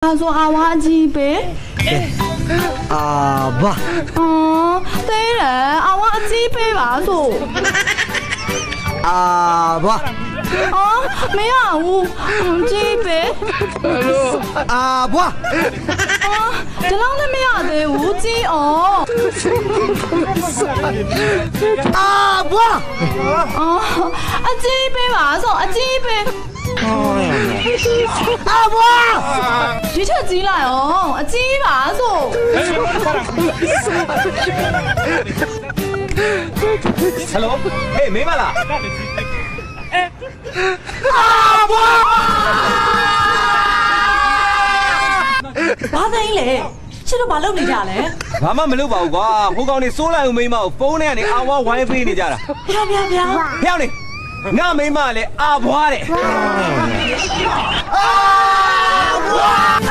ဘာဆိုအဝါကြီးပဲ အာဘာ အော်တဲရအဝါအကြီးပဲပါဆို အာဘာ အော်မရဘူးကြီးပဲ အာဘာ အော်ဒီလောက်လည်းမရသေးဘူးကြီးအော် အာဘာ အော်အကြီးပဲပါဆိုအကြီးပဲ အာဘာ ဒီထက်ကြီးလိုက်အောင်အကြီးပါဆို ဟယ်လိုဟေးမင်းမလား ဘာသိင်းလဲချစ်တော့မလုပ်နေကြလဲ ဘာမှမလုပ်ပါဘူးကွာဟိုကောင်နေစိုးလိုက်ဦးမိန်းမကိုဖုန်းထဲကနေအာဝါဝိုင်းပေးနေကြတာ ဖျားဖျားဖျား ဖျောက်နေငါမိန်းမလည်းအာဘွားတဲ့ အာဘာ